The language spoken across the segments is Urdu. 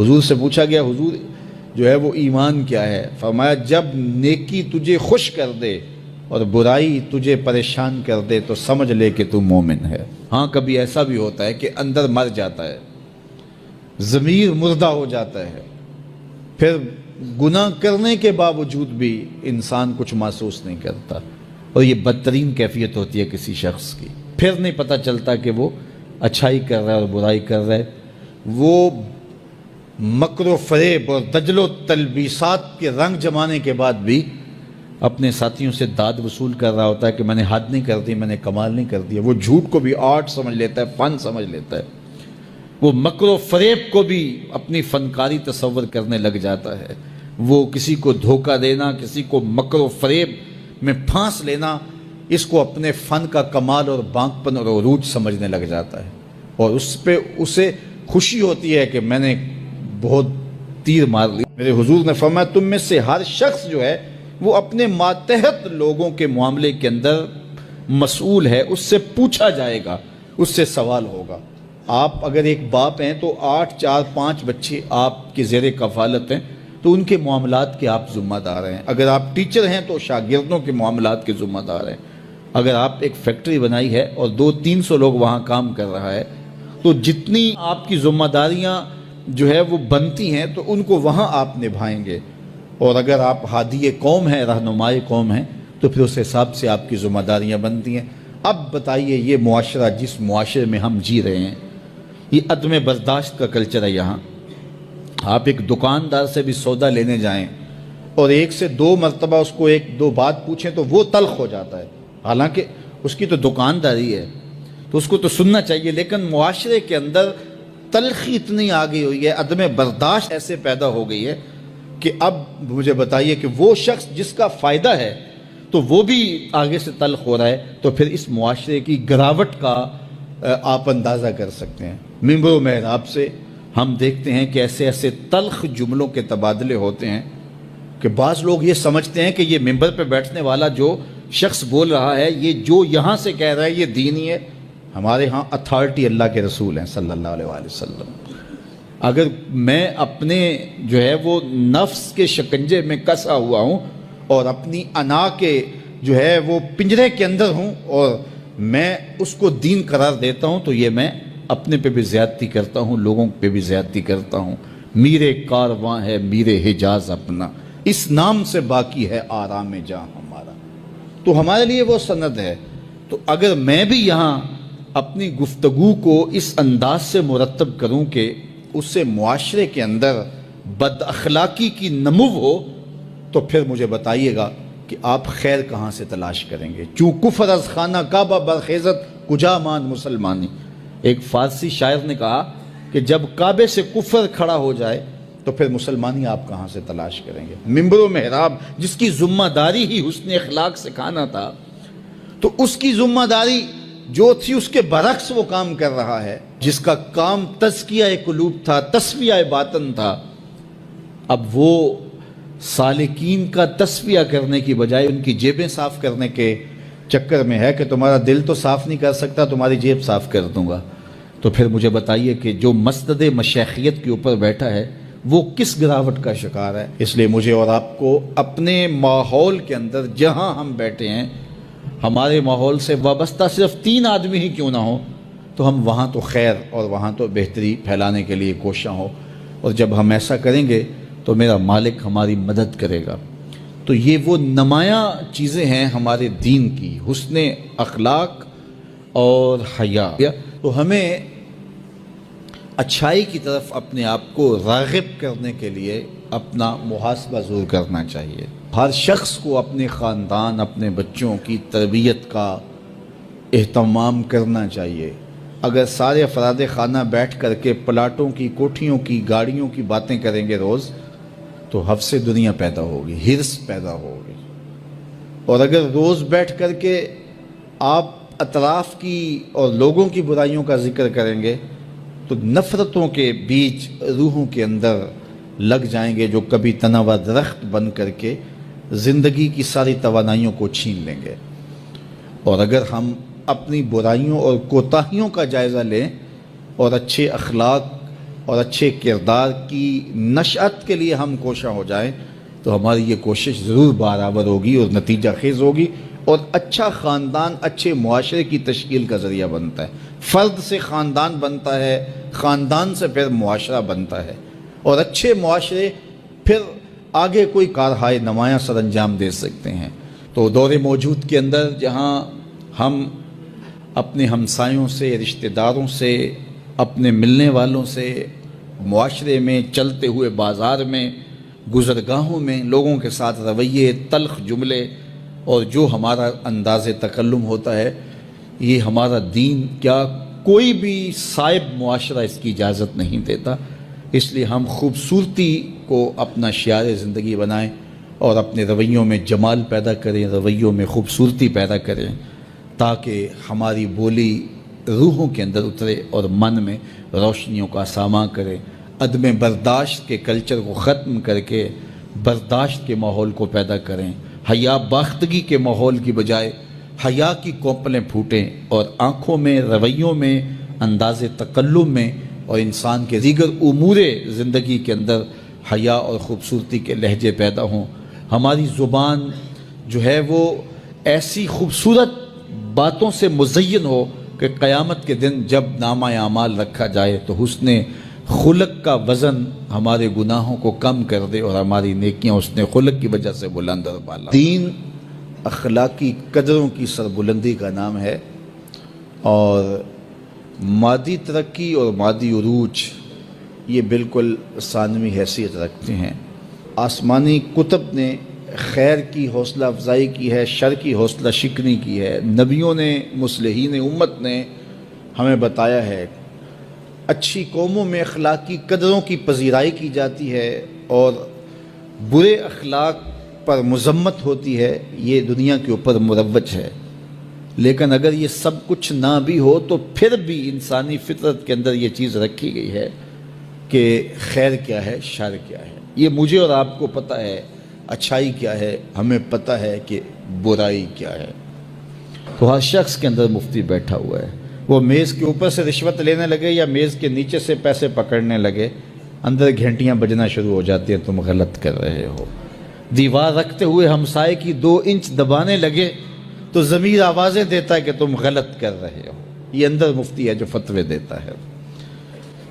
حضور سے پوچھا گیا حضور جو ہے وہ ایمان کیا ہے؟ فرمایا جب نیکی تجھے خوش کر دے اور برائی تجھے پریشان کر دے تو سمجھ لے کہ تو مومن ہے۔ ہاں کبھی ایسا بھی ہوتا ہے کہ اندر مر جاتا ہے، ضمیر مردہ ہو جاتا ہے، پھر گناہ کرنے کے باوجود بھی انسان کچھ محسوس نہیں کرتا، اور یہ بدترین کیفیت ہوتی ہے کسی شخص کی۔ پھر نہیں پتہ چلتا کہ وہ اچھائی کر رہا ہے اور برائی کر رہا ہے، وہ مکر و فریب اور دجل و تلبیسات کے رنگ جمانے کے بعد بھی اپنے ساتھیوں سے داد وصول کر رہا ہوتا ہے کہ میں نے حد نہیں کر دی، میں نے کمال نہیں کر دیا۔ وہ جھوٹ کو بھی آرٹ سمجھ لیتا ہے، فن سمجھ لیتا ہے، وہ مکر و فریب کو بھی اپنی فنکاری تصور کرنے لگ جاتا ہے، وہ کسی کو دھوکہ دینا، کسی کو مکر و فریب میں پھانس لینا، اس کو اپنے فن کا کمال اور بانکپن اور عروج سمجھنے لگ جاتا ہے، اور اس پہ اسے خوشی ہوتی ہے کہ میں نے بہت تیر مار لی۔ میرے حضور نے فرمایا تم میں سے ہر شخص جو ہے وہ اپنے ماتحت لوگوں کے معاملے کے اندر مسئول ہے، اس سے پوچھا جائے گا، اس سے سوال ہوگا۔ آپ اگر ایک باپ ہیں تو 8 4 5 بچے آپ کے زیر کفالت ہیں، تو ان کے معاملات کے آپ ذمہ دار ہیں۔ اگر آپ ٹیچر ہیں تو شاگردوں کے معاملات کے ذمہ دار ہیں۔ اگر آپ ایک فیکٹری بنائی ہے اور 200-300 لوگ وہاں کام کر رہا ہے، تو جتنی آپ کی ذمہ داریاں جو ہے وہ بنتی ہیں تو ان کو وہاں آپ نبھائیں گے، اور اگر آپ ہادی قوم ہیں، رہنمائے قوم ہیں، تو پھر اس حساب سے آپ کی ذمہ داریاں بنتی ہیں۔ اب بتائیے یہ معاشرہ جس معاشرے میں ہم جی رہے ہیں، یہ عدم برداشت کا کلچر ہے۔ یہاں آپ ایک دکاندار سے بھی سودا لینے جائیں اور 1 سے 2 مرتبہ اس کو 1-2 بات پوچھیں تو وہ تلخ ہو جاتا ہے، حالانکہ اس کی تو دکانداری ہے تو اس کو تو سننا چاہیے، لیکن معاشرے کے اندر تلخی اتنی آ گئی ہوئی ہے، عدم برداشت ایسے پیدا ہو گئی ہے کہ اب مجھے بتائیے کہ وہ شخص جس کا فائدہ ہے تو وہ بھی آگے سے تلخ ہو رہا ہے، تو پھر اس معاشرے کی گراوٹ کا آپ اندازہ کر سکتے ہیں۔ ممبر و محراب سے ہم دیکھتے ہیں کہ ایسے ایسے تلخ جملوں کے تبادلے ہوتے ہیں کہ بعض لوگ یہ سمجھتے ہیں کہ یہ ممبر پہ بیٹھنے والا جو شخص بول رہا ہے، یہ جو یہاں سے کہہ رہا ہے یہ دینی ہے۔ ہمارے ہاں اتھارٹی اللہ کے رسول ہیں صلی اللہ علیہ وآلہ وسلم۔ اگر میں اپنے جو ہے وہ نفس کے شکنجے میں کسا ہوا ہوں اور اپنی انا کے جو ہے وہ پنجرے کے اندر ہوں اور میں اس کو دین قرار دیتا ہوں، تو یہ میں اپنے پہ بھی زیادتی کرتا ہوں، لوگوں پہ بھی زیادتی کرتا ہوں۔ میرے کارواں ہے میرے حجاز اپنا، اس نام سے باقی ہے آرام جاں ہمارا۔ تو ہمارے لیے وہ سند ہے۔ تو اگر میں بھی یہاں اپنی گفتگو کو اس انداز سے مرتب کروں کہ اس سے معاشرے کے اندر بد اخلاقی کی نمو ہو، تو پھر مجھے بتائیے گا کہ آپ خیر کہاں سے تلاش کریں گے؟ چوں کفر از خانہ کعبہ برخیزت کجا مان مسلمانی۔ ایک فارسی شاعر نے کہا کہ جب کعبے سے کفر کھڑا ہو جائے تو پھر مسلمانی آپ کہاں سے تلاش کریں گے؟ ممبر و محراب جس کی ذمہ داری ہی حسن اخلاق سکھانا تھا، تو اس کی ذمہ داری جو تھی اس کے برعکس وہ کام کر رہا ہے۔ جس کا کام تزکیہ قلوب تھا، تصفیہ باطن تھا، اب وہ سالکین کا تصفیہ کرنے کی بجائے ان کی جیبیں صاف کرنے کے چکر میں ہے کہ تمہارا دل تو صاف نہیں کر سکتا، تمہاری جیب صاف کر دوں گا۔ تو پھر مجھے بتائیے کہ جو مسند مشیخیت کے اوپر بیٹھا ہے وہ کس گراوٹ کا شکار ہے؟ اس لیے مجھے اور آپ کو اپنے ماحول کے اندر جہاں ہم بیٹھے ہیں، ہمارے ماحول سے وابستہ صرف 3 آدمی ہی کیوں نہ ہوں، تو ہم وہاں تو خیر اور وہاں تو بہتری پھیلانے کے لیے کوشاں ہوں، اور جب ہم ایسا کریں گے تو میرا مالک ہماری مدد کرے گا۔ تو یہ وہ نمایاں چیزیں ہیں ہمارے دین کی، حسن اخلاق اور حیا۔ تو ہمیں اچھائی کی طرف اپنے آپ کو راغب کرنے کے لیے اپنا محاسبہ ضرور کرنا چاہیے۔ ہر شخص کو اپنے خاندان، اپنے بچوں کی تربیت کا اہتمام کرنا چاہیے۔ اگر سارے افراد خانہ بیٹھ کر کے پلاٹوں کی، کوٹھیوں کی، گاڑیوں کی باتیں کریں گے روز، تو حفظ دنیا پیدا ہوگی، ہرس پیدا ہوگی۔ اور اگر روز بیٹھ کر کے آپ اطراف کی اور لوگوں کی برائیوں کا ذکر کریں گے تو نفرتوں کے بیج روحوں کے اندر لگ جائیں گے، جو کبھی تناور درخت بن کر کے زندگی کی ساری توانائیوں کو چھین لیں گے۔ اور اگر ہم اپنی برائیوں اور کوتاہیوں کا جائزہ لیں اور اچھے اخلاق اور اچھے کردار کی نشأت کے لیے ہم کوشاں ہو جائیں تو ہماری یہ کوشش ضرور برآمد ہوگی اور نتیجہ خیز ہوگی، اور اچھا خاندان اچھے معاشرے کی تشکیل کا ذریعہ بنتا ہے۔ فرد سے خاندان بنتا ہے، خاندان سے پھر معاشرہ بنتا ہے، اور اچھے معاشرے پھر آگے کوئی کارہائے نمایاں سر انجام دے سکتے ہیں۔ تو دور موجود کے اندر جہاں ہم اپنے ہمسایوں سے، رشتہ داروں سے، اپنے ملنے والوں سے، معاشرے میں، چلتے ہوئے بازار میں، گزرگاہوں میں لوگوں کے ساتھ رویے، تلخ جملے اور جو ہمارا انداز تکلم ہوتا ہے، یہ ہمارا دین کیا کوئی بھی صائب معاشرہ اس کی اجازت نہیں دیتا۔ اس لیے ہم خوبصورتی کو اپنا شعار زندگی بنائیں اور اپنے رویوں میں جمال پیدا کریں، رویوں میں خوبصورتی پیدا کریں، تاکہ ہماری بولی روحوں کے اندر اترے اور من میں روشنیوں کا ساماں کرے۔ عدم برداشت کے کلچر کو ختم کر کے برداشت کے ماحول کو پیدا کریں، حیا باختگی کے ماحول کی بجائے حیا کی کوپلیں پھوٹیں، اور آنکھوں میں، رویوں میں، انداز تکلم میں اور انسان کے دیگر امور زندگی کے اندر حیا اور خوبصورتی کے لہجے پیدا ہوں۔ ہماری زبان جو ہے وہ ایسی خوبصورت باتوں سے مزین ہو کہ قیامت کے دن جب نامہ اعمال رکھا جائے تو حسن خلق کا وزن ہمارے گناہوں کو کم کر دے اور ہماری نیکیاں حسن خلق کی وجہ سے بلند اور بالا۔ دین اخلاقی قدروں کی سربلندی کا نام ہے، اور مادی ترقی اور مادی عروج یہ بالکل ثانوی حیثیت رکھتے ہیں۔ آسمانی کتب نے خیر کی حوصلہ افزائی کی ہے، شر کی حوصلہ شکنی کی ہے۔ نبیوں نے، مصلحین امت نے ہمیں بتایا ہے اچھی قوموں میں اخلاقی قدروں کی پذیرائی کی جاتی ہے اور برے اخلاق پر مذمت ہوتی ہے، یہ دنیا کے اوپر مروج ہے۔ لیکن اگر یہ سب کچھ نہ بھی ہو تو پھر بھی انسانی فطرت کے اندر یہ چیز رکھی گئی ہے کہ خیر کیا ہے، شر کیا ہے۔ یہ مجھے اور آپ کو پتہ ہے اچھائی کیا ہے، ہمیں پتہ ہے کہ برائی کیا ہے۔ تو ہر شخص کے اندر مفتی بیٹھا ہوا ہے، وہ میز کے اوپر سے رشوت لینے لگے یا میز کے نیچے سے پیسے پکڑنے لگے، اندر گھنٹیاں بجنا شروع ہو جاتی ہیں، تم غلط کر رہے ہو۔ دیوار رکھتے ہوئے ہمسائے کی 2 انچ دبانے لگے تو ضمیر آوازیں دیتا ہے کہ تم غلط کر رہے ہو۔ یہ اندر مفتی ہے جو فتوے دیتا ہے۔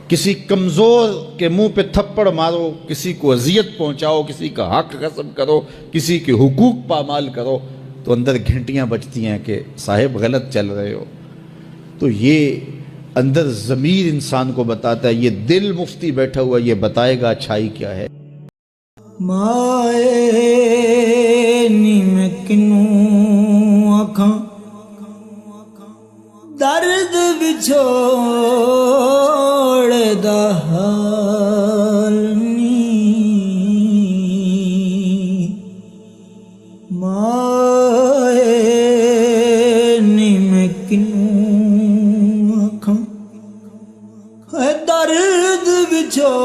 کسی کمزور کے منہ پہ تھپڑ مارو، کسی کو اذیت پہنچاؤ، کسی کا حق غصب کرو، کسی کے حقوق پامال کرو تو اندر گھنٹیاں بجتی ہیں کہ صاحب غلط چل رہے ہو۔ تو یہ اندر ضمیر انسان کو بتاتا ہے، یہ دل مفتی بیٹھا ہوا یہ بتائے گا اچھائی کیا ہے۔ مائے نیم کنوں آکھاں درد بچھوڑ دا حال نی، مائے نیم کنوں آکھاں درد بچھوڑ